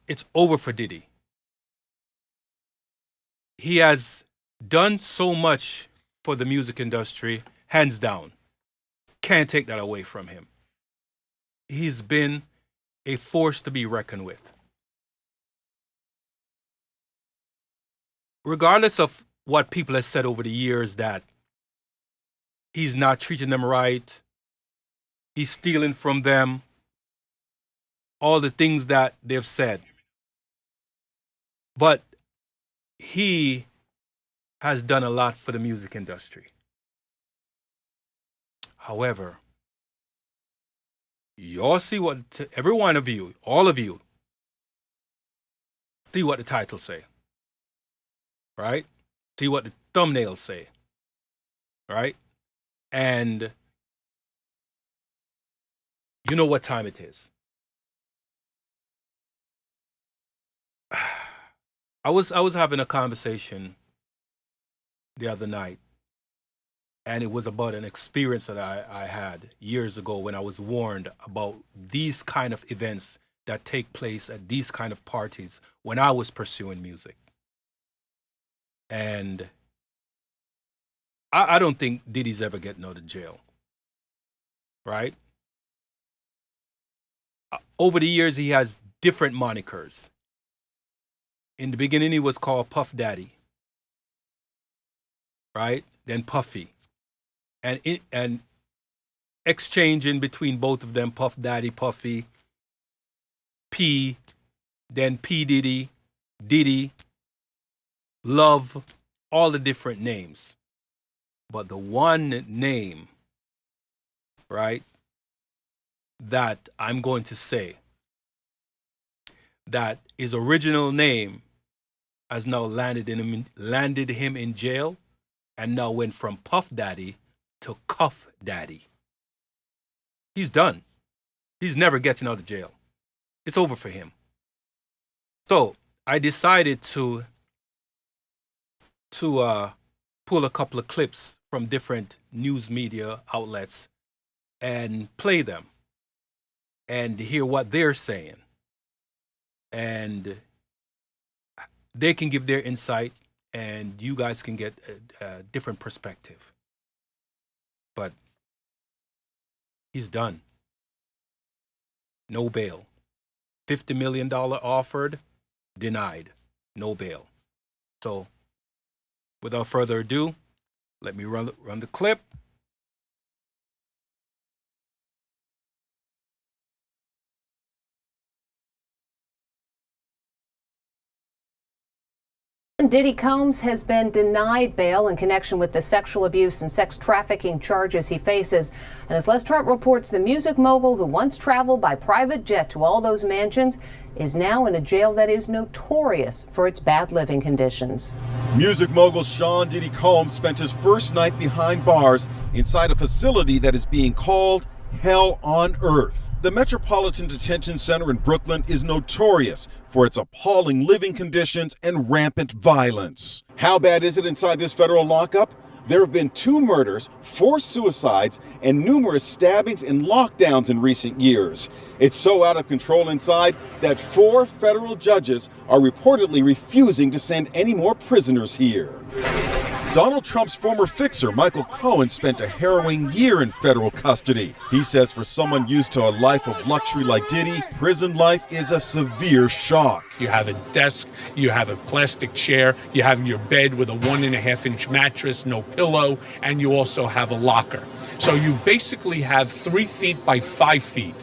it's over for Diddy. He has done so much for the music industry, hands down. Can't take that away from him. He's been a force to be reckoned with. Regardless of what people have said over the years, that he's not treating them right, he's stealing from them, all the things that they've said. But he has done a lot for the music industry. However, you all see what, every one of you, all of you, see what the titles say, right? See what the thumbnails say, right? And you know what time it is. I was having a conversation the other night, and it was about an experience that I had years ago when I was warned about these kind of events that take place at these kind of parties when I was pursuing music. And I don't think Diddy's ever getting out of jail, right? Over the years, he has different monikers. In the beginning, he was called Puff Daddy, right? Then Puffy. And exchanging between both of them, Puff Daddy, Puffy, P, then P. Diddy, Diddy, Love, all the different names. But the one name, right, that I'm going to say, that his original name has now landed him in jail, and now went from Puff Daddy to Cuff Daddy. He's done. He's never getting out of jail. It's over for him. So I decided to pull a couple of clips from different news media outlets and play them and hear what they're saying. And they can give their insight, and you guys can get a different perspective. But he's done. No bail. $50 million offered, denied. No bail. So, without further ado, let me run the clip. Diddy Combs has been denied bail in connection with the sexual abuse and sex trafficking charges he faces. And as Les Trent reports, the music mogul who once traveled by private jet to all those mansions is now in a jail that is notorious for its bad living conditions. Music mogul Sean Diddy Combs spent his first night behind bars inside a facility that is being called Hell on Earth. The Metropolitan Detention Center in Brooklyn is notorious for its appalling living conditions and rampant violence. How bad is it inside this federal lockup? There have been 2 murders, 4 suicides, and numerous stabbings and lockdowns in recent years. It's so out of control inside that 4 federal judges are reportedly refusing to send any more prisoners here. Donald Trump's former fixer, Michael Cohen, spent a harrowing year in federal custody. He says for someone used to a life of luxury like Diddy, prison life is a severe shock. You have a desk, you have a plastic chair, you have your bed with a 1.5-inch mattress, no pillow, and you also have a locker. So you basically have 3 feet by 5 feet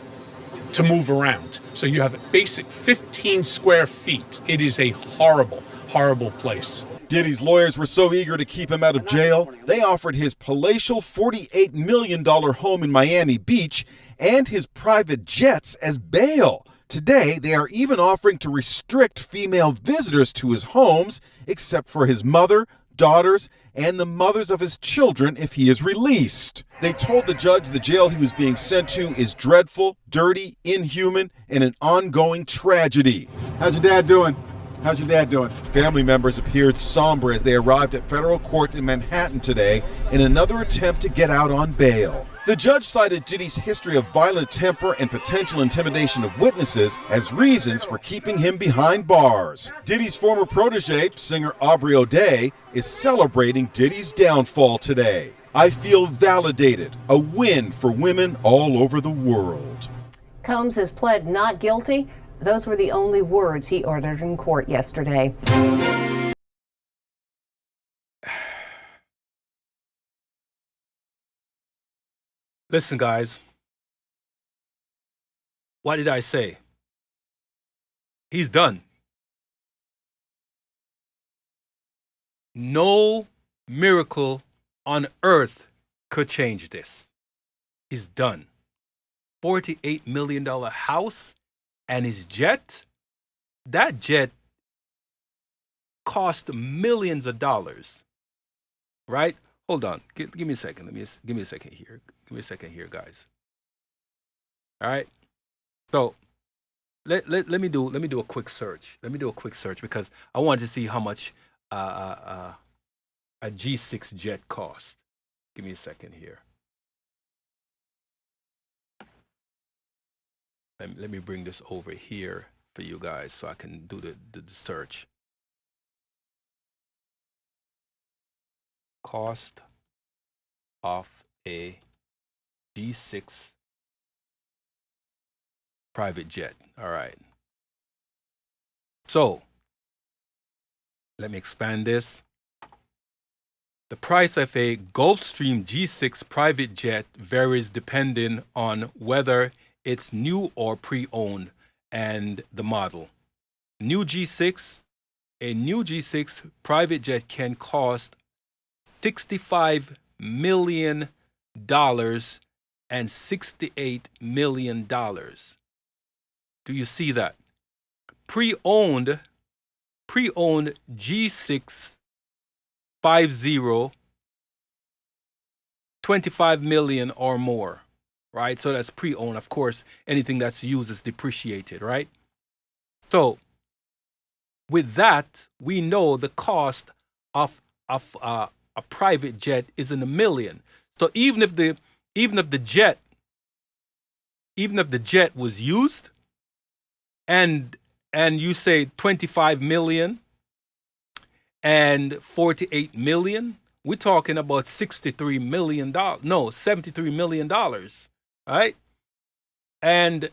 to move around. So you have a basic 15 square feet. It is a horrible, horrible place. Diddy's lawyers were so eager to keep him out of jail, they offered his palatial $48 million home in Miami Beach and his private jets as bail. Today, they are even offering to restrict female visitors to his homes, except for his mother, daughters, and the mothers of his children if he is released. They told the judge the jail he was being sent to is dreadful, dirty, inhuman, and an ongoing tragedy. How's your dad doing? How's your dad doing? Family members appeared somber as they arrived at federal court in Manhattan today in another attempt to get out on bail. The judge cited Diddy's history of violent temper and potential intimidation of witnesses as reasons for keeping him behind bars. Diddy's former protege, singer Aubrey O'Day, is celebrating Diddy's downfall today. I feel validated, a win for women all over the world. Combs has pled not guilty. Those were the only words he uttered in court yesterday. Listen, guys. What did I say? He's done. No miracle on earth could change this. He's done. $48 million house and his jet. That jet cost millions of dollars. Right? Hold on. Give me a second. Give me a second here. Give me a second here, guys. All right. So let me do a quick search. Let me do a quick search because I wanted to see how much a G6 jet cost. Give me a second here. Let me bring this over here for you guys so I can do the search. Cost of a G6 private jet. All right. So let me expand this. The price of a Gulfstream G6 private jet varies depending on whether it's new or pre-owned and the model. A new G6 private jet can cost $65 million and $68 million. Do you see that? Pre-owned G6 50, 25 million or more, right? So that's pre-owned. Of course, anything that's used is depreciated, right? So with that, we know the cost of a private jet is in the million. So even if the jet was used and you say 25 million and 48 million, we're talking about $63 million. No, $73 million, right? And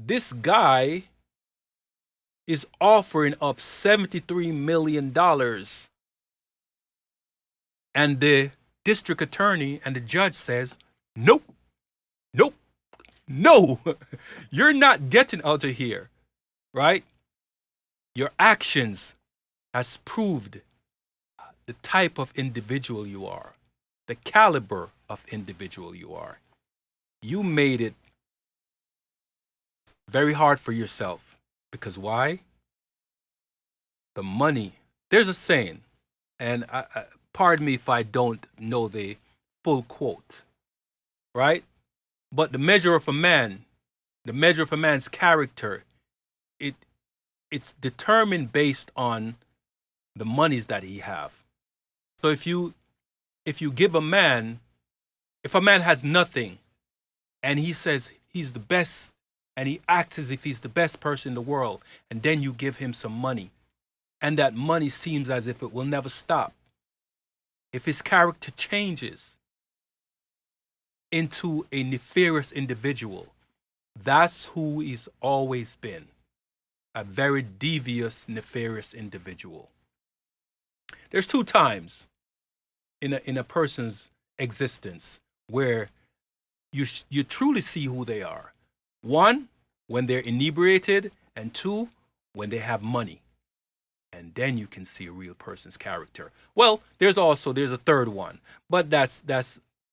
this guy is offering up $73 million. And the district attorney and the judge says, nope, no, you're not getting out of here, right? Your actions has proved the type of individual you are, the caliber of individual you are. You made it very hard for yourself. Because why? The money. There's a saying, and pardon me if I don't know the full quote, right? But the measure of a man's character, it's determined based on the monies that he have. So if you give a man, if a man has nothing and he says he's the best and he acts as if he's the best person in the world, and then you give him some money and that money seems as if it will never stop, if his character changes into a nefarious individual, that's who he's always been, a very devious, nefarious individual. There's two times in a person's existence where you truly see who they are. One, when they're inebriated, and two, when they have money. And then you can see a real person's character. Well, there's a third one, but that's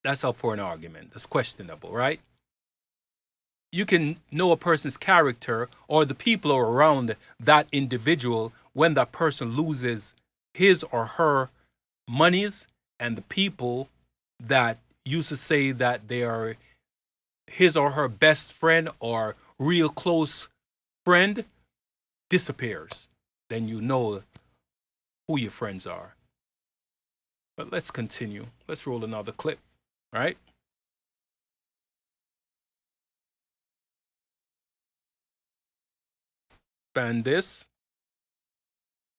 up for an argument. That's questionable, right? You can know a person's character or the people around that individual when that person loses his or her monies, and the people that used to say that they are his or her best friend or real close friend disappears. Then you know who your friends are. But let's continue. Let's roll another clip, right? expand this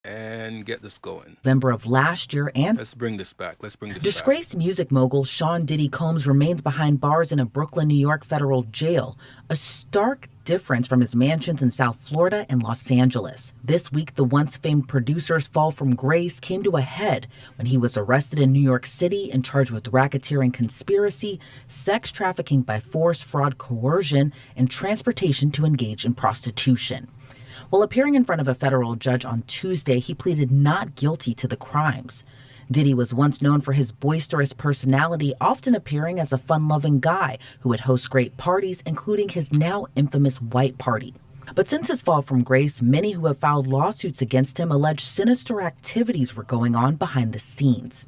and get this going. November of last year, and Let's bring this back. disgraced music mogul Sean Diddy Combs remains behind bars in a Brooklyn, New York federal jail, a stark difference from his mansions in South Florida and Los Angeles. This week, the once famed producer's fall from grace came to a head when he was arrested in New York City and charged with racketeering conspiracy, sex trafficking by force, fraud, coercion, and transportation to engage in prostitution. While appearing in front of a federal judge on Tuesday, he pleaded not guilty to the crimes. Diddy was once known for his boisterous personality, often appearing as a fun-loving guy who would host great parties, including his now infamous White Party. But since his fall from grace, many who have filed lawsuits against him allege sinister activities were going on behind the scenes.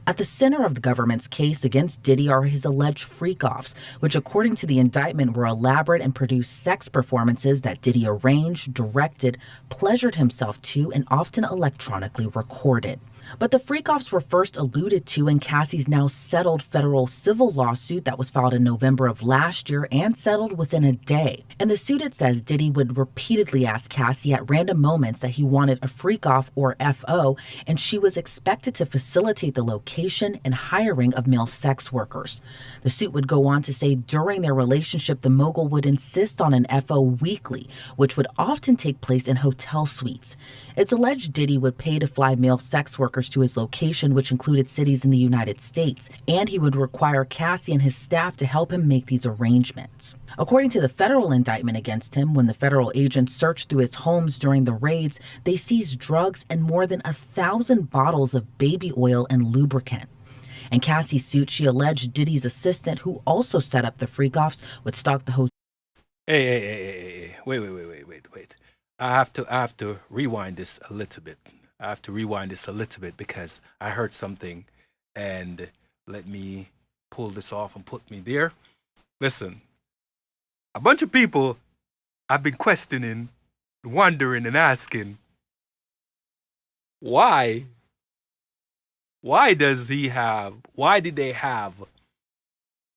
At the center of the government's case against Diddy are his alleged freak-offs, which according to the indictment were elaborate and produced sex performances that Diddy arranged, directed, pleasured himself to, and often electronically recorded. But the freak-offs were first alluded to in Cassie's now settled federal civil lawsuit that was filed in November of last year and settled within a day. In the suit, it says Diddy would repeatedly ask Cassie at random moments that he wanted a freak-off or FO, and she was expected to facilitate the location and hiring of male sex workers. The suit would go on to say during their relationship, the mogul would insist on an FO weekly, which would often take place in hotel suites. It's alleged Diddy would pay to fly male sex workers to his location, which included cities in the United States, and he would require Cassie and his staff to help him make these arrangements. According to the federal indictment against him, when the federal agents searched through his homes during the raids, they seized drugs and more than 1,000 bottles of baby oil and lubricant. In Cassie's suit, she alleged Diddy's assistant, who also set up the freak-offs, would stock the hotel. Hey. Wait. I have to rewind this a little bit. Because I heard something, and let me pull this off and put me there. Listen, a bunch of people have been questioning, wondering, and asking, why did they have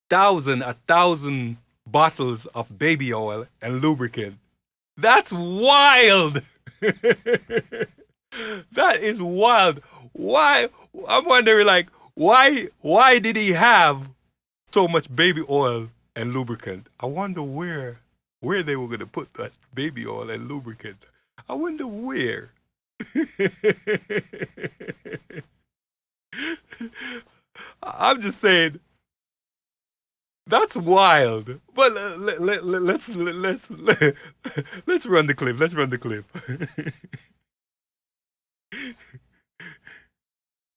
1,000 bottles of baby oil and lubricant? That's wild. That is wild. Why? I'm wondering, why did he have so much baby oil and lubricant? I wonder where they were going to put that baby oil and lubricant. I wonder where. I'm just saying, that's wild. But let's run the clip.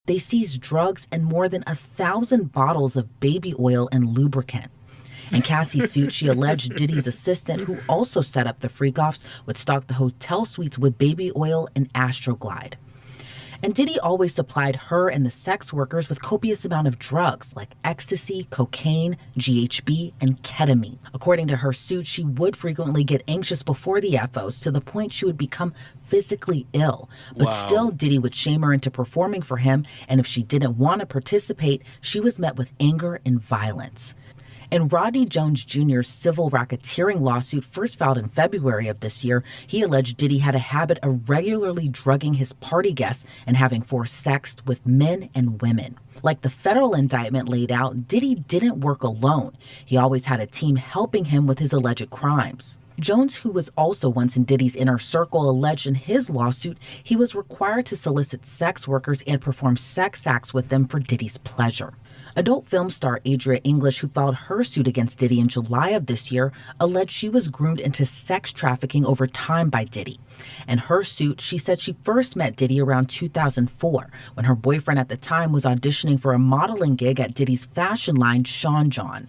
They seized drugs and more than 1,000 bottles of baby oil and lubricant. In Cassie's suit, she alleged Diddy's assistant, who also set up the freak-offs, would stock the hotel suites with baby oil and Astroglide. And Diddy always supplied her and the sex workers with copious amount of drugs like ecstasy, cocaine, GHB, and ketamine. According to her suit, she would frequently get anxious before the FOs to the point she would become physically ill. But still, Diddy would shame her into performing for him, and if she didn't want to participate, she was met with anger and violence. In Rodney Jones Jr.'s civil racketeering lawsuit first filed in February of this year, he alleged Diddy had a habit of regularly drugging his party guests and having forced sex with men and women. Like the federal indictment laid out, Diddy didn't work alone. He always had a team helping him with his alleged crimes. Jones, who was also once in Diddy's inner circle, alleged in his lawsuit he was required to solicit sex workers and perform sex acts with them for Diddy's pleasure. Adult film star Adria English, who filed her suit against Diddy in July of this year, alleged she was groomed into sex trafficking over time by Diddy. In her suit, she said she first met Diddy around 2004, when her boyfriend at the time was auditioning for a modeling gig at Diddy's fashion line, Sean John.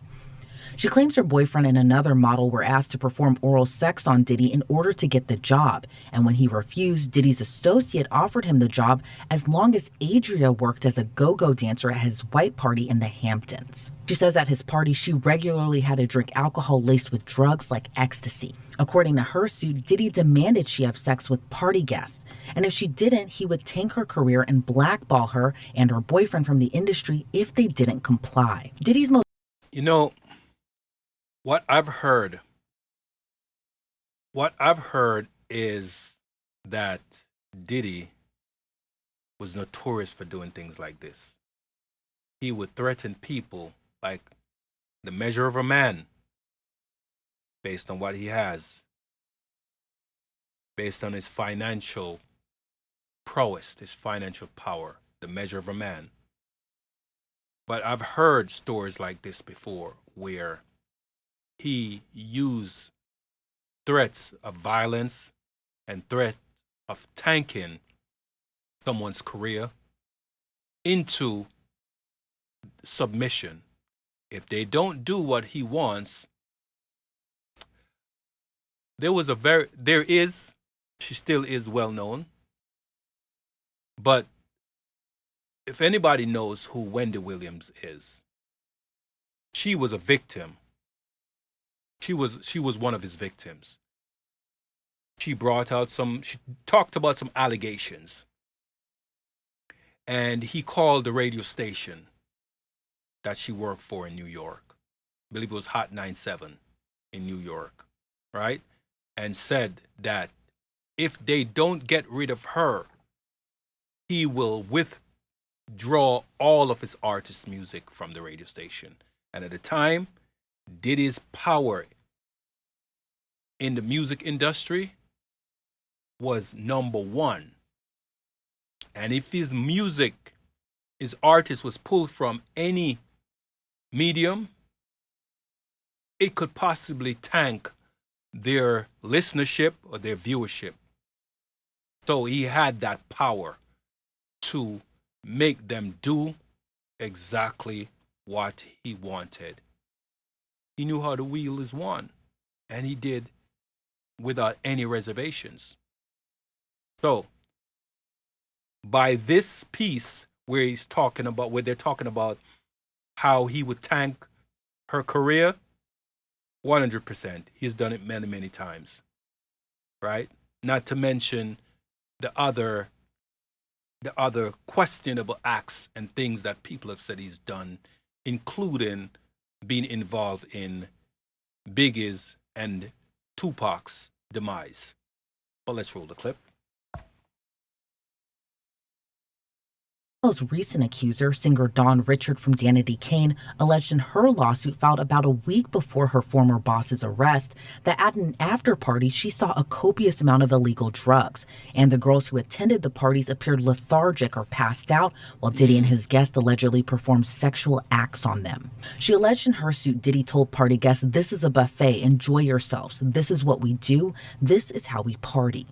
She claims her boyfriend and another model were asked to perform oral sex on Diddy in order to get the job, and when he refused, Diddy's associate offered him the job as long as Adria worked as a go-go dancer at his White Party in the Hamptons. She says at his party she regularly had to drink alcohol laced with drugs like ecstasy. According to her suit, Diddy demanded she have sex with party guests, and if she didn't, he would tank her career and blackball her and her boyfriend from the industry if they didn't comply. Diddy's most What I've heard is that Diddy was notorious for doing things like this. He would threaten people like the measure of a man based on what he has, based on his financial prowess, his financial power, the measure of a man. But I've heard stories like this before where he used threats of violence and threats of tanking someone's career into submission. If they don't do what he wants, she still is well known, but if anybody knows who Wendy Williams is, she was a victim. She was one of his victims. She talked about some allegations. And he called the radio station that she worked for in New York. I believe it was Hot 97 in New York, right? And said that if they don't get rid of her, he will withdraw all of his artist music from the radio station. And at the time, Diddy's power in the music industry was number one. And if his artist was pulled from any medium, it could possibly tank their listenership or their viewership. So he had that power to make them do exactly what he wanted. He knew how to wheel his wand, and he did without any reservations. So, by this piece where they're talking about how he would tank her career, 100%. He's done it many, many times, right? Not to mention the other questionable acts and things that people have said he's done, including being involved in Biggie's and Tupac's demise. But let's roll the clip. Most recent accuser, singer Dawn Richard from Danity Kane, alleged in her lawsuit filed about a week before her former boss's arrest that at an after party she saw a copious amount of illegal drugs, and the girls who attended the parties appeared lethargic or passed out while Diddy and his guests allegedly performed sexual acts on them. She alleged in her suit Diddy told party guests, "This is a buffet, enjoy yourselves. This is what we do. This is how we party."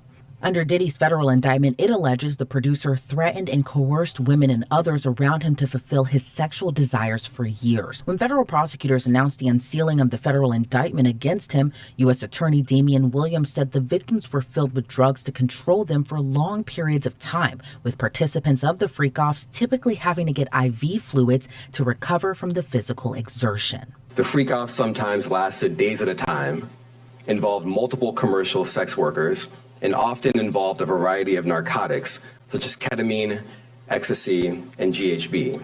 Under Diddy's federal indictment, it alleges the producer threatened and coerced women and others around him to fulfill his sexual desires for years. When federal prosecutors announced the unsealing of the federal indictment against him, U.S. Attorney Damian Williams said the victims were filled with drugs to control them for long periods of time, with participants of the freak-offs typically having to get IV fluids to recover from the physical exertion. The freak-offs sometimes lasted days at a time, involved multiple commercial sex workers, and often involved a variety of narcotics such as ketamine, ecstasy, and GHB,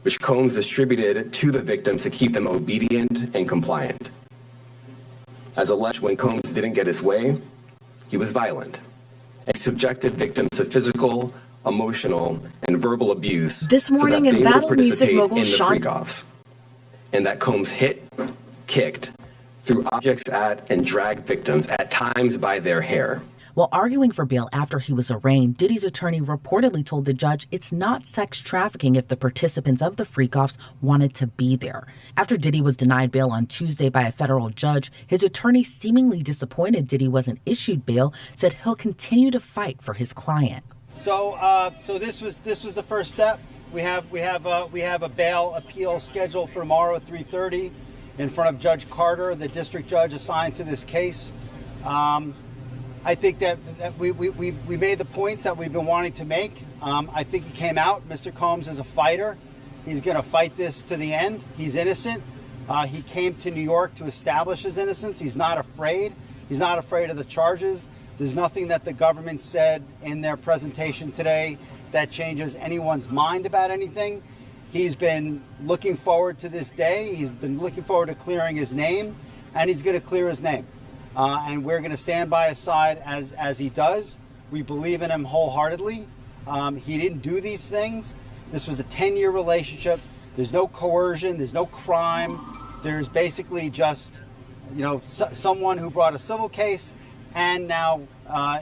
which Combs distributed to the victims to keep them obedient and compliant. As alleged, when Combs didn't get his way, he was violent and subjected victims to physical, emotional, and verbal abuse this morning so that in they Battle would Music participate mogul in the Sean freak-offs, and that Combs hit, kicked, threw objects at, and dragged victims, at times by their hair. While arguing for bail after he was arraigned, Diddy's attorney reportedly told the judge it's not sex trafficking if the participants of the freak-offs wanted to be there. After Diddy was denied bail on Tuesday by a federal judge, his attorney, seemingly disappointed Diddy wasn't issued bail, said he'll continue to fight for his client. So this was the first step. We have a bail appeal scheduled for tomorrow at 3:30 in front of Judge Carter, the district judge assigned to this case. I think that we made the points that we've been wanting to make. I think he came out. Mr. Combs is a fighter. He's going to fight this to the end. He's innocent. He came to New York to establish his innocence. He's not afraid. He's not afraid of the charges. There's nothing that the government said in their presentation today that changes anyone's mind about anything. He's been looking forward to this day. He's been looking forward to clearing his name, and he's going to clear his name. And we're going to stand by his side as he does. We believe in him wholeheartedly. He didn't do these things. This was a 10-year relationship. There's no coercion. There's no crime. There's basically just, someone who brought a civil case and now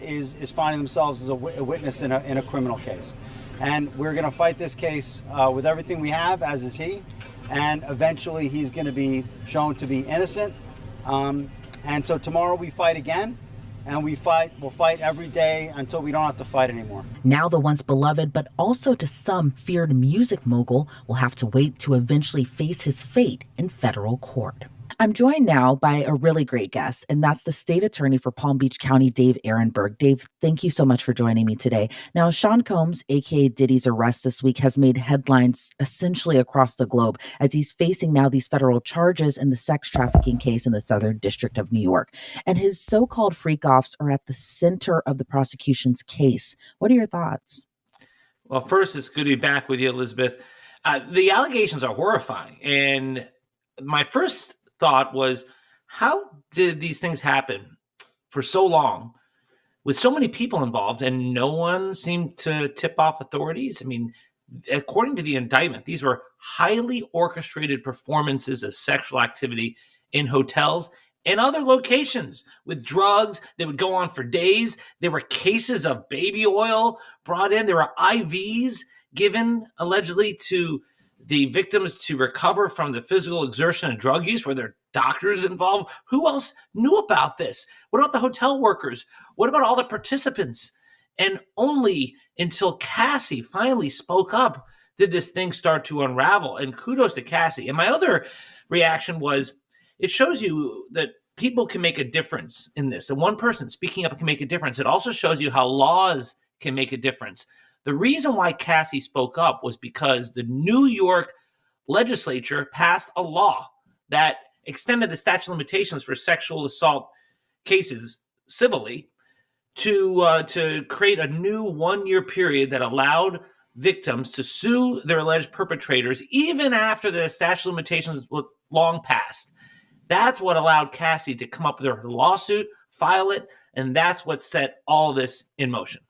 is finding themselves as a witness in a criminal case. And we're going to fight this case with everything we have, as is he. And eventually he's going to be shown to be innocent. And so tomorrow we fight again. And we'll fight every day until we don't have to fight anymore. Now the once beloved, but also to some feared music mogul, will have to wait to eventually face his fate in federal court. I'm joined now by a really great guest, and that's the state attorney for Palm Beach County, Dave Ehrenberg. Dave, thank you so much for joining me today. Now, Sean Combs, aka Diddy's arrest this week, has made headlines essentially across the globe as he's facing now these federal charges in the sex trafficking case in the Southern District of New York. And his so-called freak-offs are at the center of the prosecution's case. What are your thoughts? Well, first, it's good to be back with you, Elizabeth. The allegations are horrifying. And my first thought was, how did these things happen for so long with so many people involved and no one seemed to tip off authorities? I mean, according to the indictment, these were highly orchestrated performances of sexual activity in hotels and other locations with drugs that would go on for days. There were cases of baby oil brought in. There were IVs given allegedly to the victims to recover from the physical exertion and drug use. Were there doctors involved? Who else knew about this? What about the hotel workers? What about all the participants? And only until Cassie finally spoke up did this thing start to unravel. And kudos to Cassie. And my other reaction was, it shows you that people can make a difference in this. And one person speaking up can make a difference. It also shows you how laws can make a difference. The reason why Cassie spoke up was because the New York legislature passed a law that extended the statute of limitations for sexual assault cases civilly to create a new 1-year period that allowed victims to sue their alleged perpetrators even after the statute of limitations were long past. That's what allowed Cassie to come up with her lawsuit, file it, and that's what set all this in motion.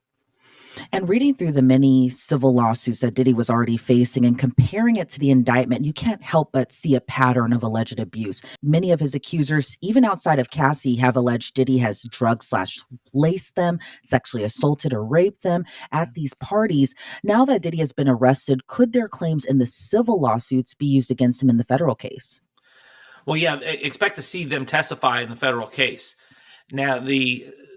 And reading through the many civil lawsuits that Diddy was already facing and comparing it to the indictment, you can't help but see a pattern of alleged abuse. Many of his accusers, even outside of Cassie, have alleged Diddy has drug/laced them, sexually assaulted or raped them at these parties. Now that Diddy has been arrested, could their claims in the civil lawsuits be used against him in the federal case? Well, yeah, expect to see them testify in the federal case. Now,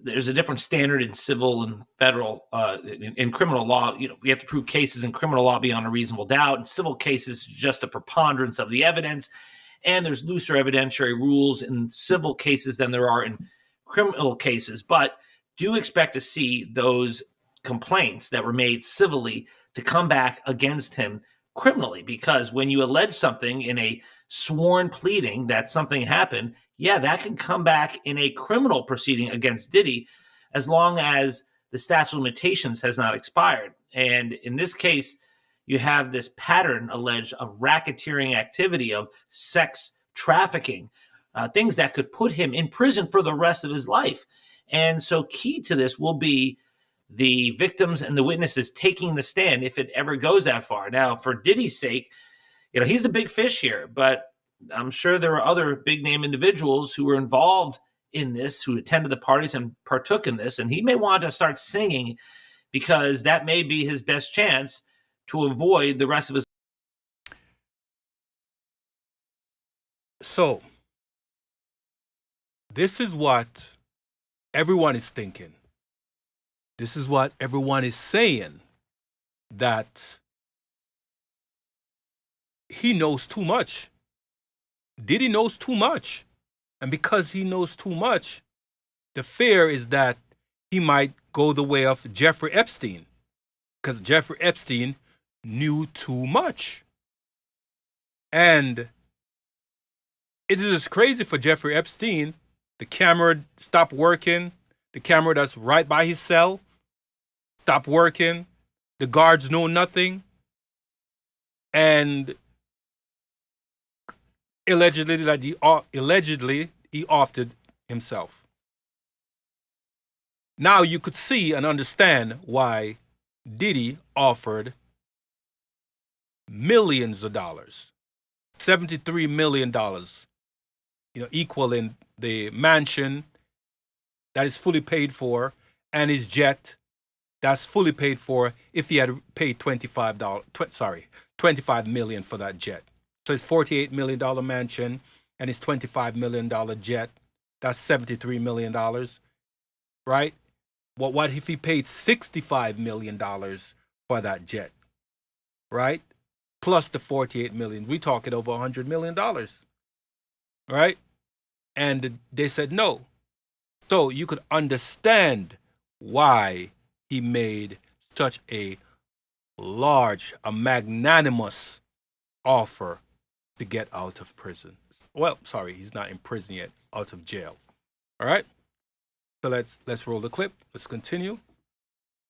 there's a different standard in civil and federal. In criminal law, we have to prove cases in criminal law beyond a reasonable doubt. In civil cases, just a preponderance of the evidence. And there's looser evidentiary rules in civil cases than there are in criminal cases. But do expect to see those complaints that were made civilly to come back against him criminally. Because when you allege something in a sworn pleading that something happened, yeah, that can come back in a criminal proceeding against Diddy as long as the statute of limitations has not expired. And in this case, you have this pattern alleged of racketeering activity, of sex trafficking, things that could put him in prison for the rest of his life. And so key to this will be the victims and the witnesses taking the stand if it ever goes that far. Now, for Diddy's sake, he's the big fish here, but I'm sure there are other big name individuals who were involved in this, who attended the parties and partook in this. And he may want to start singing because that may be his best chance to avoid the rest of his. So, this is what everyone is thinking. This is what everyone is saying, that he knows too much. Diddy knows too much. And because he knows too much, the fear is that he might go the way of Jeffrey Epstein, because Jeffrey Epstein knew too much. And it is crazy for Jeffrey Epstein. The camera stopped working. The camera that's right by his cell stopped working. The guards know nothing. And allegedly he offed himself. Now you could see and understand why Diddy offered millions of dollars, $73 million, equaling the mansion that is fully paid for and his jet that's fully paid for if he had paid $25 million for that jet. So his $48 million mansion and his $25 million jet, that's $73 million, right? Well, what if he paid $65 million for that jet, right? Plus the $48 million, we talking over $100 million, right? And they said no. So you could understand why he made such a large, a magnanimous offer to get out of prison. Well, sorry, he's not in prison yet, out of jail. All right. So let's roll the clip. Let's continue.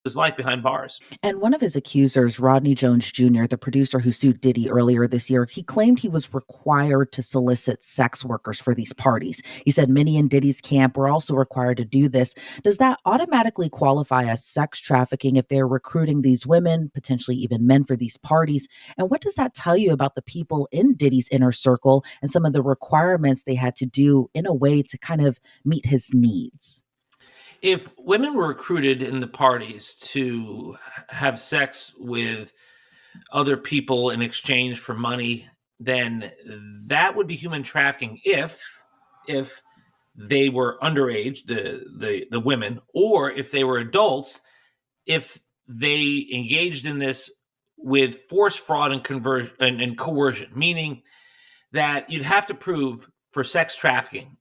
His life behind bars. And one of his accusers, Rodney Jones Jr., the producer who sued Diddy earlier this year, he claimed he was required to solicit sex workers for these parties. He said many in Diddy's camp were also required to do this. Does that automatically qualify as sex trafficking if they're recruiting these women, potentially even men, for these parties? And what does that tell you about the people in Diddy's inner circle and some of the requirements they had to do in a way to kind of meet his needs? If women were recruited in the parties to have sex with other people in exchange for money, then that would be human trafficking if they were underage, the women, or if they were adults, if they engaged in this with force, fraud, and conversion and coercion, meaning that you'd have to prove for sex trafficking,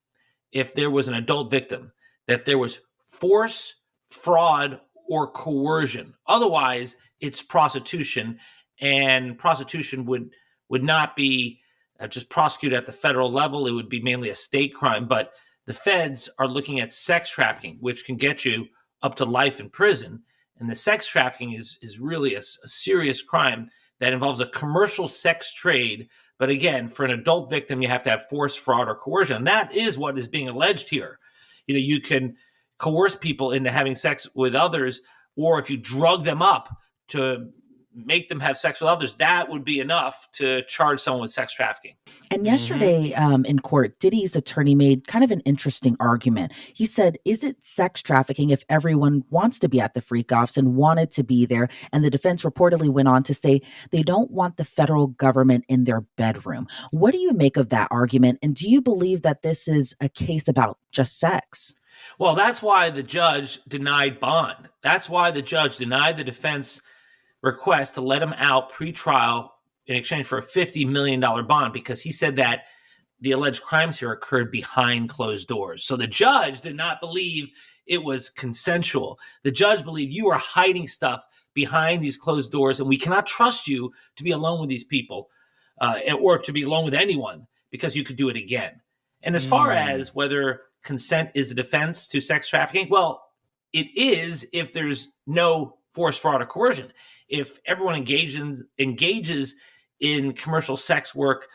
if there was an adult victim, that there was force, fraud, or coercion. Otherwise, it's prostitution, and prostitution would not be just prosecuted at the federal level. It would be mainly a state crime. But the feds are looking at sex trafficking, which can get you up to life in prison. And the sex trafficking is really a serious crime that involves a commercial sex trade. But again, for an adult victim, you have to have force, fraud, or coercion. And that is what is being alleged here. You can coerce people into having sex with others, or if you drug them up to make them have sex with others, that would be enough to charge someone with sex trafficking. And yesterday in court, Diddy's attorney made kind of an interesting argument. He said, is it sex trafficking if everyone wants to be at the freak-offs and wanted to be there? And the defense reportedly went on to say they don't want the federal government in their bedroom. What do you make of that argument? And do you believe that this is a case about just sex? Well, that's why the judge denied bond. That's why the judge denied the defense request to let him out pre-trial in exchange for a $50 million bond, because he said that the alleged crimes here occurred behind closed doors. So the judge did not believe it was consensual. The judge believed you are hiding stuff behind these closed doors, and we cannot trust you to be alone with these people or to be alone with anyone, because you could do it again. And as far as whether consent is a defense to sex trafficking, well, it is if there's no force, fraud, or coercion. If everyone engages in commercial sex work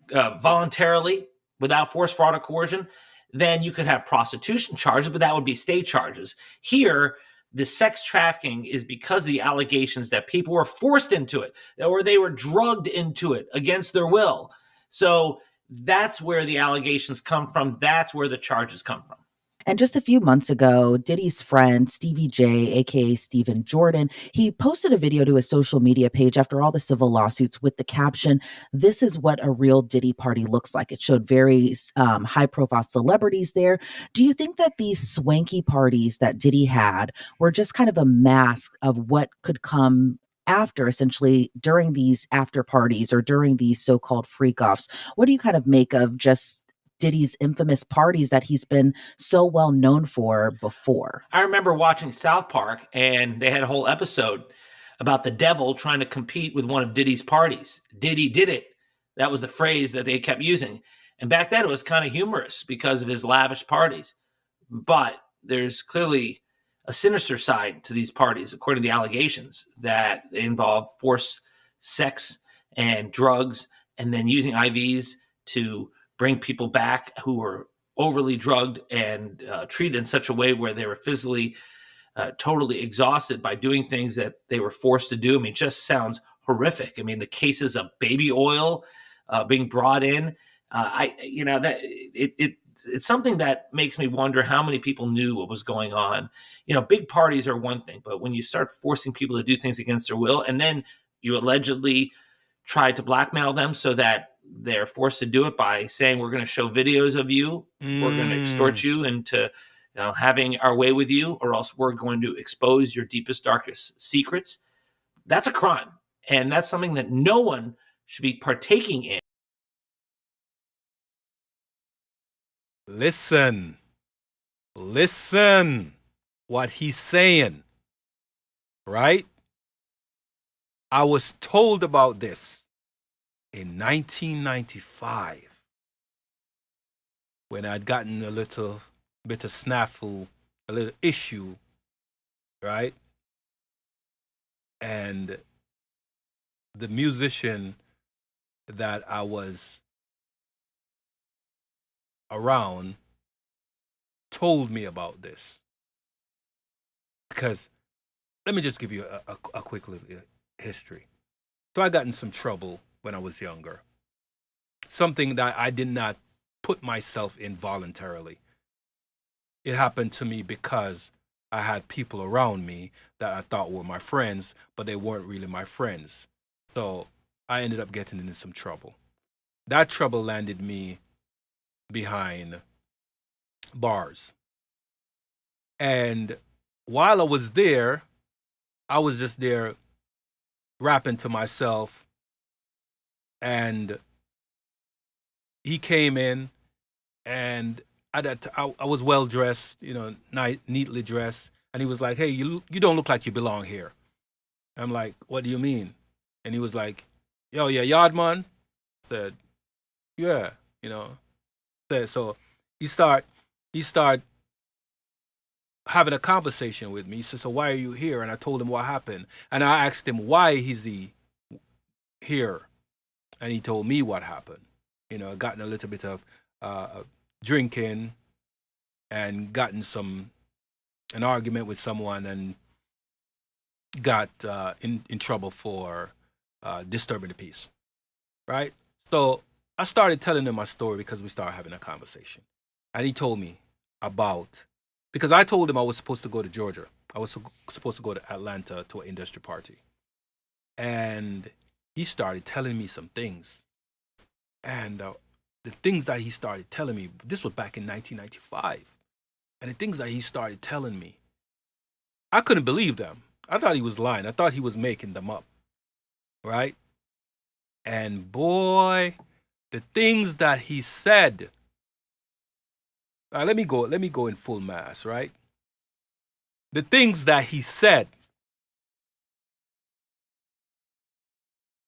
voluntarily without force, fraud, or coercion, then you could have prostitution charges, but that would be state charges. Here, the sex trafficking is because of the allegations that people were forced into it, or they were drugged into it against their will. So that's where the allegations come from. That's where the charges come from. And just a few months ago, Diddy's friend, Stevie J, aka Stephen Jordan, he posted a video to his social media page after all the civil lawsuits with the caption, "This is what a real Diddy party looks like." It showed very high-profile celebrities there. Do you think that these swanky parties that Diddy had were just kind of a mask of what could come after, essentially, during these after parties or during these so-called freak-offs? What do you kind of make of just Diddy's infamous parties that he's been so well known for before? I remember watching South Park, and they had a whole episode about the devil trying to compete with one of Diddy's parties. Diddy did it. That was the phrase that they kept using. And back then it was kind of humorous because of his lavish parties. But there's clearly a sinister side to these parties, according to the allegations, that they involve force, sex, and drugs, and then using IVs to bring people back who were overly drugged and treated in such a way where they were physically totally exhausted by doing things that they were forced to do. I mean, it just sounds horrific. I mean, the cases of baby oil being brought in, it's something that makes me wonder how many people knew what was going on. Big parties are one thing, but when you start forcing people to do things against their will, and then you allegedly tried to blackmail them so that they're forced to do it by saying, we're going to show videos of you, we're going to extort you into having our way with you, or else we're going to expose your deepest, darkest secrets. That's a crime. And that's something that no one should be partaking in. Listen what he's saying, right? I was told about this in 1995 when I'd gotten a little bit of snafu, a little issue, right? And the musician that I was around told me about this. Because let me just give you a quick little history. So I got in some trouble when I was younger. Something that I did not put myself in voluntarily. It happened to me because I had people around me that I thought were my friends, but they weren't really my friends. So I ended up getting into some trouble. That trouble landed me behind bars. And while I was there, I was just there rapping to myself. And he came in, and I was well dressed, neatly dressed. And he was like, "Hey, you don't look like you belong here." I'm like, "What do you mean?" And he was like, "Yo, yeah, yard man." Said, "Yeah, So he start having a conversation with me. He said, "So why are you here?" And I told him what happened. And I asked him, "Why is he here?" And he told me what happened. Gotten a little bit of drinking and gotten an argument with someone and got in trouble for disturbing the peace, right? So I started telling him my story because we started having a conversation. And he told me because I told him I was supposed to go to Georgia. I was supposed to go to Atlanta to an industry party. And he started telling me some things. And the things that he started telling me, this was back in 1995. And the things that he started telling me, I couldn't believe them. I thought he was lying. I thought he was making them up, right? And boy, the things that he said. Let me go in full mass, right? The things that he said,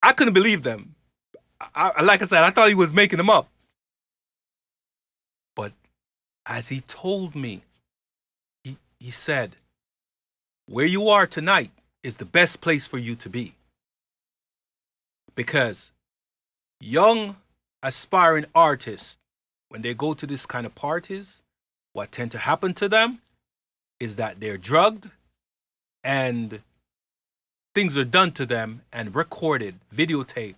I couldn't believe them. Like I said, I thought he was making them up. But as he told me, he said, where you are tonight is the best place for you to be. Because young, aspiring artists, when they go to this kind of parties, what tend to happen to them is that they're drugged and things are done to them and recorded, videotaped,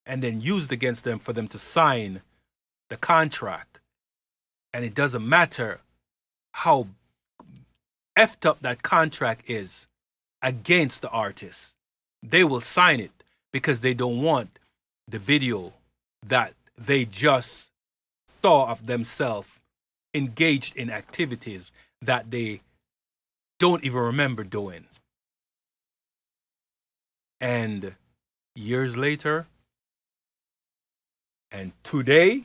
and then used against them for them to sign the contract. And it doesn't matter how effed up that contract is against the artist. They will sign it because they don't want the video that they just saw of themselves engaged in activities that they don't even remember doing. And years later, and today,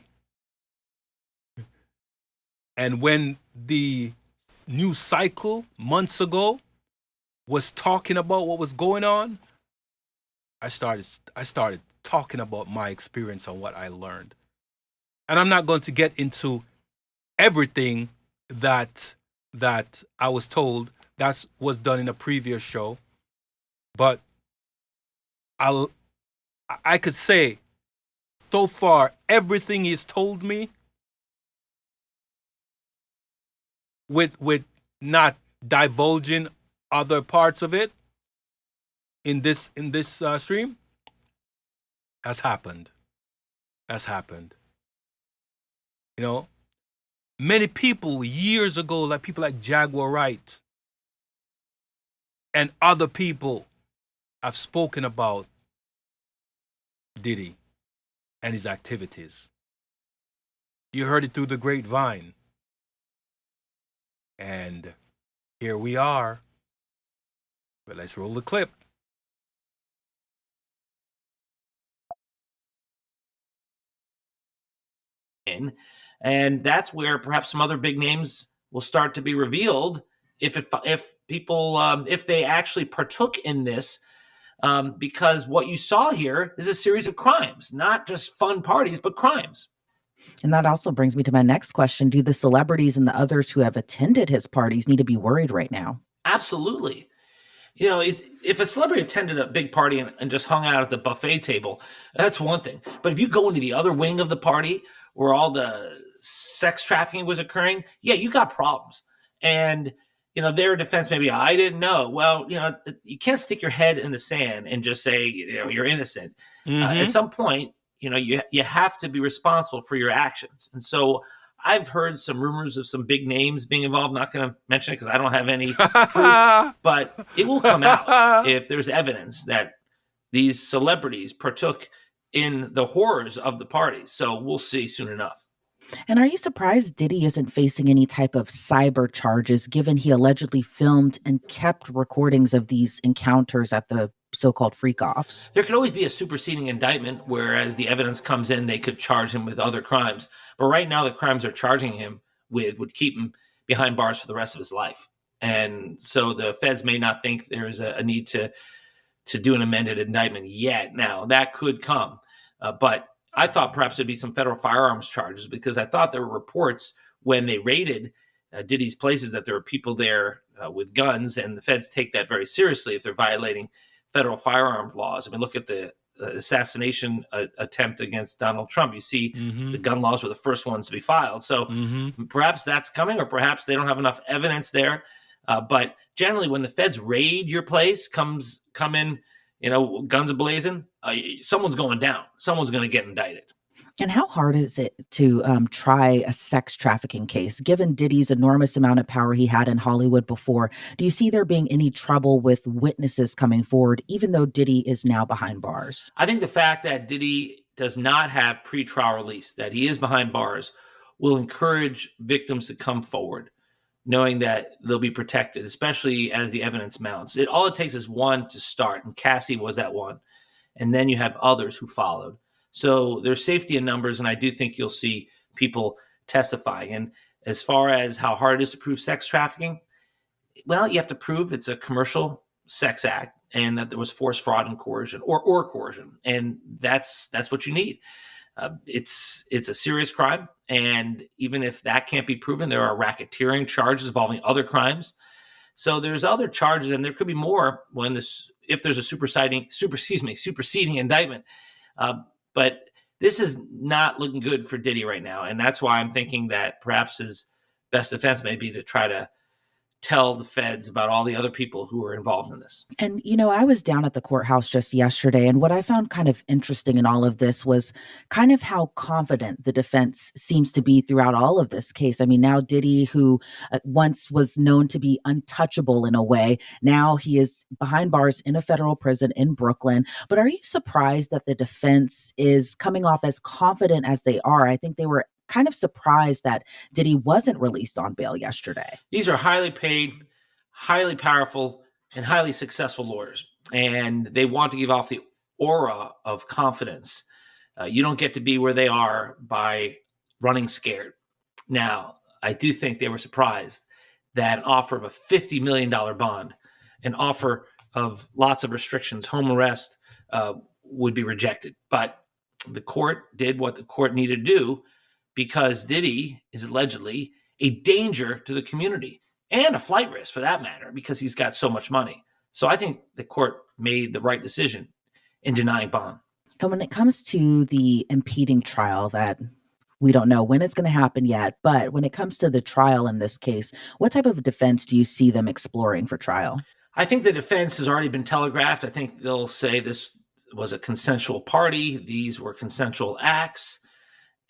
and when the news cycle months ago was talking about what was going on, I started talking about my experience and what I learned. And I'm not going to get into everything that I was told. That was done in a previous show. But I could say so far everything he's told me with not divulging other parts of it in this stream has happened. You know, many people years ago, like people like Jaguar Wright and other people, have spoken about Diddy and his activities. You heard it through the grapevine. And here we are. But let's roll the clip. And that's where perhaps some other big names will start to be revealed if people if they actually partook in this, because what you saw here is a series of crimes, not just fun parties, but crimes. And that also brings me to my next question. Do the celebrities and the others who have attended his parties need to be worried right now? Absolutely. You know, if a celebrity attended a big party and just hung out at the buffet table, that's one thing. But if you go into the other wing of the party where all the sex trafficking was occurring, yeah, you got problems. And, you know, their defense maybe, I didn't know. Well, you know, you can't stick your head in the sand and just say, you know, you're innocent. At some point, you know, you have to be responsible for your actions. And so I've heard some rumors of some big names being involved. I'm not going to mention it because I don't have any proof, but it will come out if there's evidence that these celebrities partook in the horrors of the parties. So we'll see soon enough. And are you surprised Diddy isn't facing any type of cyber charges, given he allegedly filmed and kept recordings of these encounters at the so-called freak-offs? There could always be a superseding indictment, whereas the evidence comes in, they could charge him with other crimes. But right now, the crimes they're charging him with would keep him behind bars for the rest of his life. And so the feds may not think there is a need to do an amended indictment yet. Now, that could come. But I thought perhaps there'd be some federal firearms charges, because I thought there were reports when they raided Diddy's places that there were people there with guns, and the feds take that very seriously if they're violating federal firearm laws. I mean, look at the assassination attempt against Donald Trump. You see the gun laws were the first ones to be filed. So perhaps that's coming, or perhaps they don't have enough evidence there. But generally, when the feds raid your place, come in, you know, guns ablazing, someone's going down. Someone's going to get indicted. And how hard is it to try a sex trafficking case, given Diddy's enormous amount of power he had in Hollywood before? Do you see there being any trouble with witnesses coming forward, even though Diddy is now behind bars? I think the fact that Diddy does not have pretrial release, that he is behind bars, will encourage victims to come forward, knowing that they'll be protected, especially as the evidence mounts. All it takes is one to start, and Cassie was that one. And then you have others who followed. So there's safety in numbers, and I do think you'll see people testifying. And as far as how hard it is to prove sex trafficking, well, you have to prove it's a commercial sex act and that there was force, fraud, and coercion, or coercion. And that's what you need. It's a serious crime, and even if that can't be proven, there are racketeering charges involving other crimes. So there's other charges, and there could be more if there's a superseding indictment. But this is not looking good for Diddy right now, and that's why I'm thinking that perhaps his best defense may be to try to tell the feds about all the other people who were involved in this. And, you know, I was down at the courthouse just yesterday, and what I found kind of interesting in all of this was kind of how confident the defense seems to be throughout all of this case. I mean, now Diddy, who once was known to be untouchable in a way, now he is behind bars in a federal prison in Brooklyn. But are you surprised that the defense is coming off as confident as they are? I think they were kind of surprised that Diddy wasn't released on bail yesterday. These are highly paid, highly powerful, and highly successful lawyers, and they want to give off the aura of confidence. You don't get to be where they are by running scared. Now, I do think they were surprised that an offer of a $50 million bond, an offer of lots of restrictions, home arrest, would be rejected. But the court did what the court needed to do, because Diddy is allegedly a danger to the community and a flight risk for that matter, because he's got so much money. So I think the court made the right decision in denying bond. And when it comes to the impeding trial that We don't know when it's going to happen yet, but when it comes to the trial in this case, what type of defense do you see them exploring for trial? I think the defense has already been telegraphed. I think they'll say this was a consensual party. These were consensual acts.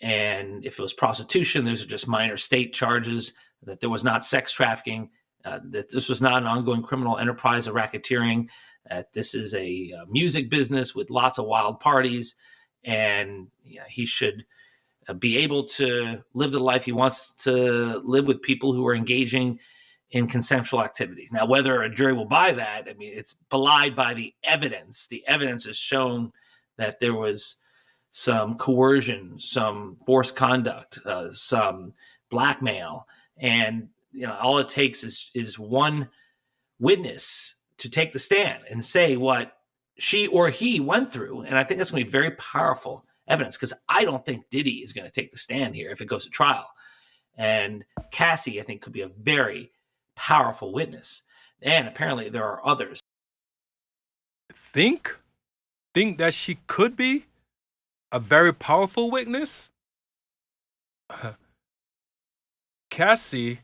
And if it was prostitution, those are just minor state charges, that there was not sex trafficking, that this was not an ongoing criminal enterprise of racketeering, that this is a music business with lots of wild parties. And he should be able to live the life he wants to live with people who are engaging in consensual activities. Now, whether a jury will buy that, I mean, it's belied by the evidence. The evidence has shown that there was some coercion, some forced conduct, some blackmail. And all it takes is one witness to take the stand and say what she or he went through. And I think that's going to be very powerful evidence, because I don't think Diddy is going to take the stand here if it goes to trial. And Cassie, I think, could be a very powerful witness. And apparently there are others. Think that she could be a very powerful witness? Cassie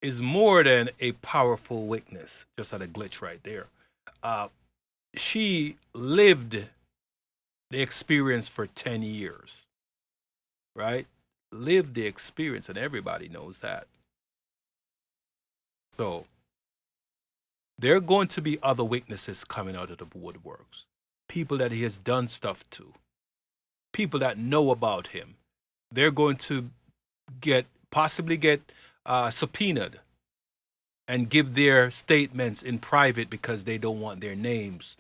is more than a powerful witness. Just had a glitch right there. She lived the experience for 10 years, right? Lived the experience, and everybody knows that. So there are going to be other witnesses coming out of the woodworks. People that he has done stuff to. People that know about him. They're going to possibly get subpoenaed and give their statements in private, because they don't want their names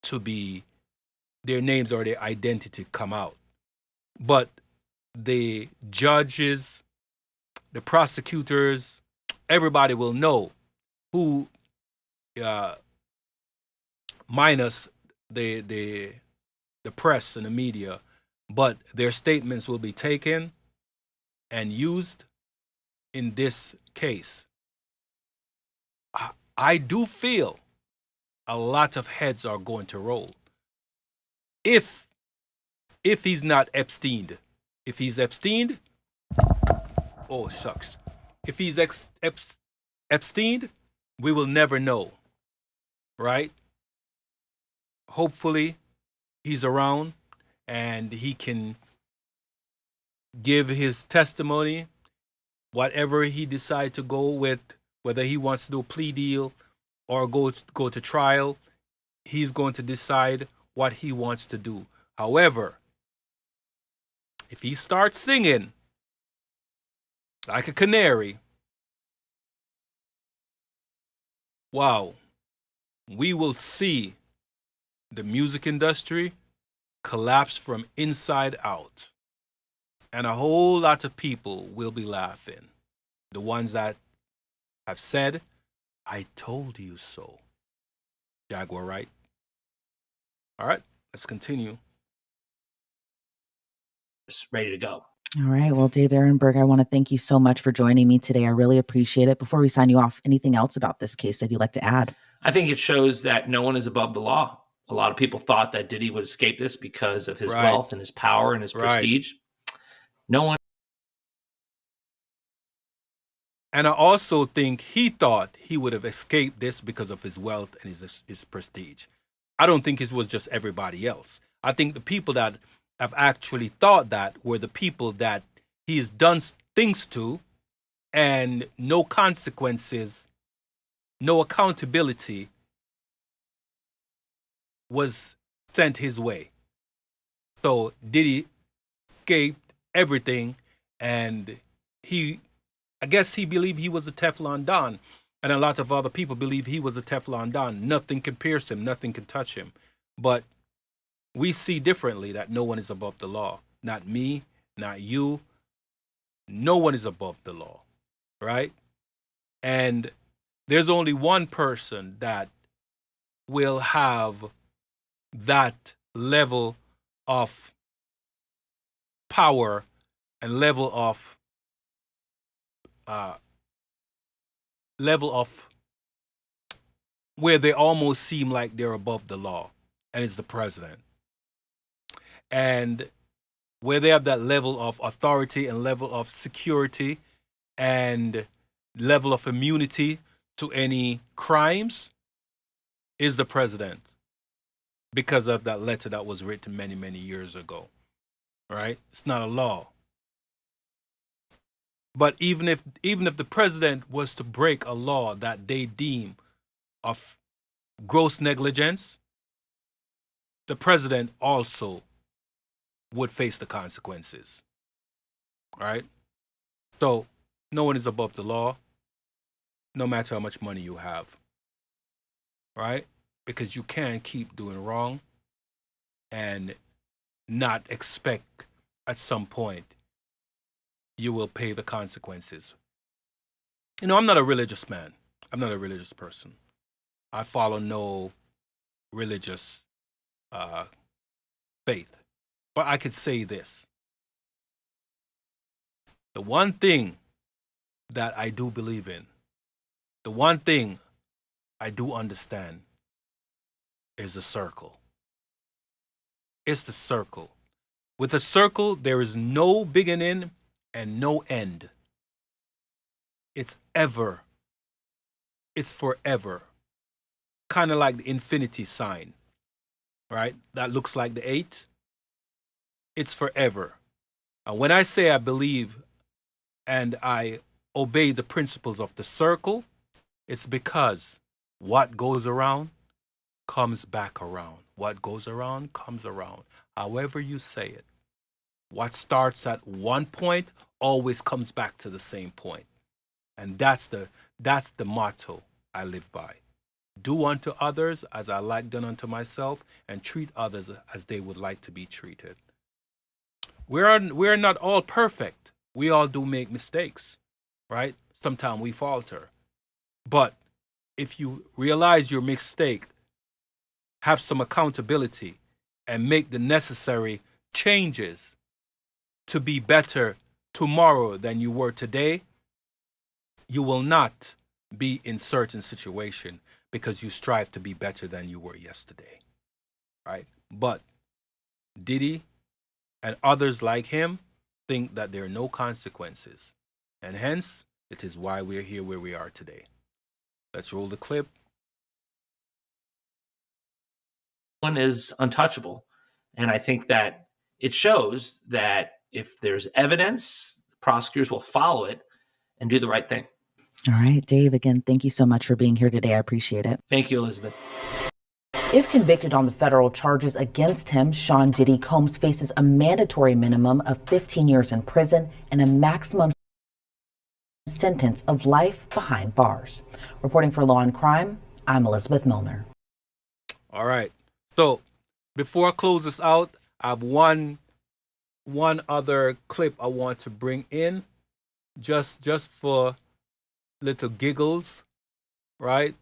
or their identity come out. But the judges, the prosecutors, everybody will know who, minus the press and the media, but their statements will be taken and used in this case. I do feel a lot of heads are going to roll. If he's not Epsteined. If he's Epsteined, oh shucks. If he's Epsteined, we will never know, right? Hopefully he's around and he can give his testimony, whatever he decides to go with, whether he wants to do a plea deal or go to trial. He's going to decide what he wants to do. However, if he starts singing like a canary, wow, we will see the music industry collapse from inside out. And a whole lot of people will be laughing. The ones that have said, "I told you so." Jaguar, right? All right, let's continue. Just ready to go. All right. Well, Dave Ehrenberg, I want to thank you so much for joining me today. I really appreciate it. Before we sign you off, anything else about this case that you'd like to add? I think it shows that no one is above the law. A lot of people thought that Diddy would escape this because of his wealth and his power and his prestige. No one. And I also think he thought he would have escaped this because of his wealth and his prestige. I don't think it was just everybody else. I think the people that have actually thought that were the people that he's done things to, and no consequences, no accountability was sent his way. So Diddy escaped everything, and I guess he believed he was a Teflon Don, and a lot of other people believe he was a Teflon Don. Nothing can pierce him, nothing can touch him. But we see differently that no one is above the law. Not me, not you. No one is above the law, right? And there's only one person that will have that level of power and level of where they almost seem like they're above the law, and it's the president. And where they have that level of authority and level of security and level of immunity to any crimes is the president, because of that letter that was written many, many years ago. Right? It's not a law. But even if the president was to break a law that they deem of gross negligence, the president also would face the consequences. Right? So no one is above the law, no matter how much money you have. Right? Because you can't keep doing wrong and not expect at some point you will pay the consequences. You know, I'm not a religious man. I'm not a religious person. I follow no religious faith. But I could say this. The one thing that I do believe in, the one thing I do understand is the circle. It's the circle. With a circle, there is no beginning and no end. It's forever. Kind of like the infinity sign, right? That looks like the 8. It's forever. And when I say I believe and I obey the principles of the circle, it's because what goes around comes back around. What goes around comes around. However you say it. What starts at one point always comes back to the same point. And that's the motto I live by. Do unto others as I like done unto myself, and treat others as they would like to be treated. We're not all perfect. We all do make mistakes, right? Sometimes we falter. But if you realize your mistake, have some accountability, and make the necessary changes to be better tomorrow than you were today, you will not be in certain situation because you strive to be better than you were yesterday, right? But Diddy and others like him think that there are no consequences, and hence it is why we're here where we are today. Let's roll the clip. One is untouchable, and I think that it shows that if there's evidence, prosecutors will follow it and do the right thing. All right, Dave, again, thank you so much for being here today. I appreciate it. Thank you, Elizabeth. If convicted on the federal charges against him, Sean Diddy Combs faces a mandatory minimum of 15 years in prison and a maximum sentence of life behind bars. Reporting for Law and Crime, I'm Elizabeth Milner. All right. So before I close this out, I have one other clip I want to bring in, just for little giggles, right?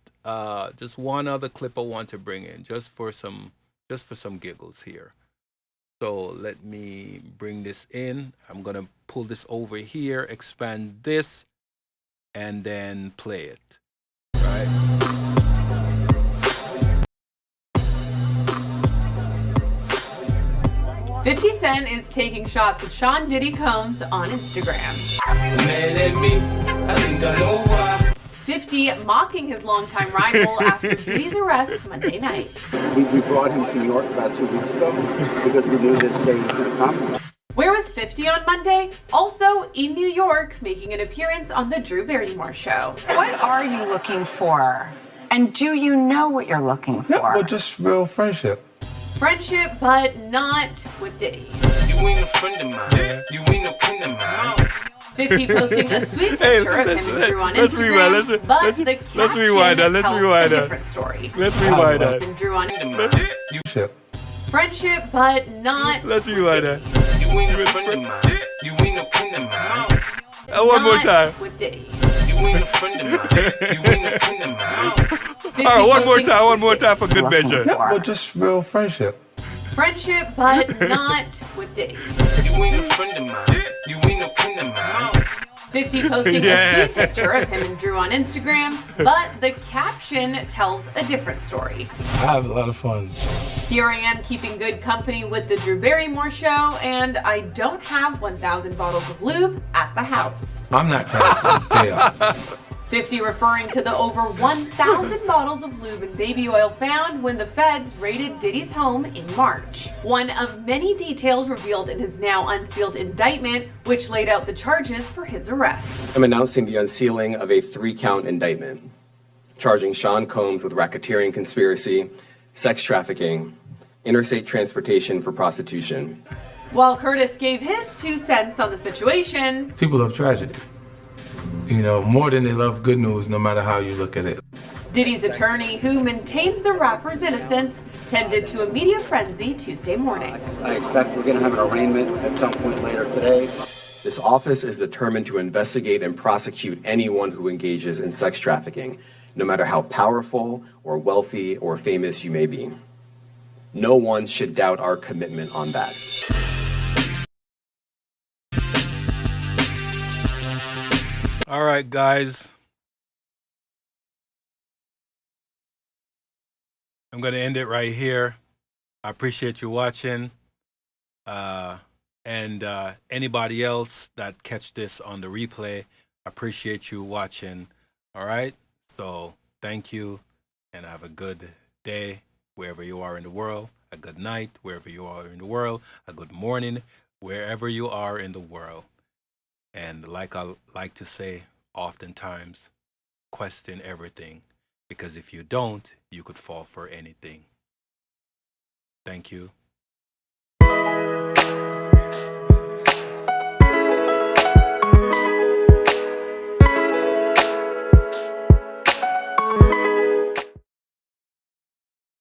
Just one other clip I want to bring in, just for some giggles here. So let me bring this in. I'm gonna pull this over here, expand this, and then play it. Right? 50 Cent is taking shots at Sean Diddy Combs on Instagram. 50 mocking his longtime rival after Diddy's arrest Monday night. We brought him to New York about 2 weeks ago because we knew this day was going to come. Where was 50 on Monday? Also in New York, making an appearance on the Drew Barrymore Show. What are you looking for? And do you know what you're looking for? Yeah, well, just real friendship. Friendship, but not with Diddy. You ain't a friend of mine. You ain't no kin of mine. 50 posting a sweet picture of him and Drew on Instagram, but the caption tells a different story. Let's rewind that. And Drew on Instagram. Friendship, but not. Let's rewind that. You ain't a friend of mine. You ain't no kin of mine. One more time. With Diddy. You ain't a friend of mine. You ain't no kin of mine. All right, one more time for good measure. Yeah, well, just real friendship. Friendship, but not with Diddy. You ain't a friend of mine. You ain't no kin of mine. 50 posting a sweet picture of him and Drew on Instagram, but the caption tells a different story. I have a lot of fun. Here I am keeping good company with the Drew Barrymore show, and I don't have 1,000 bottles of lube at the house. I'm not telling you, they are. 50 referring to the over 1,000 bottles of lube and baby oil found when the feds raided Diddy's home in March. One of many details revealed in his now unsealed indictment, which laid out the charges for his arrest. I'm announcing the unsealing of a 3-count indictment, charging Sean Combs with racketeering conspiracy, sex trafficking, interstate transportation for prostitution. While Curtis gave his 2 cents on the situation, People love tragedy. You know, more than they love good news, no matter how you look at it. Diddy's attorney, who maintains the rapper's innocence, tended to a media frenzy Tuesday morning. I expect we're going to have an arraignment at some point later today. This office is determined to investigate and prosecute anyone who engages in sex trafficking, no matter how powerful or wealthy or famous you may be. No one should doubt our commitment on that. All right, guys. I'm going to end it right here. I appreciate you watching. And anybody else that catch this on the replay, I appreciate you watching. All right? So thank you, and have a good day wherever you are in the world, a good night wherever you are in the world, a good morning wherever you are in the world. And like I like to say oftentimes, question everything, because if you don't, you could fall for anything. Thank you.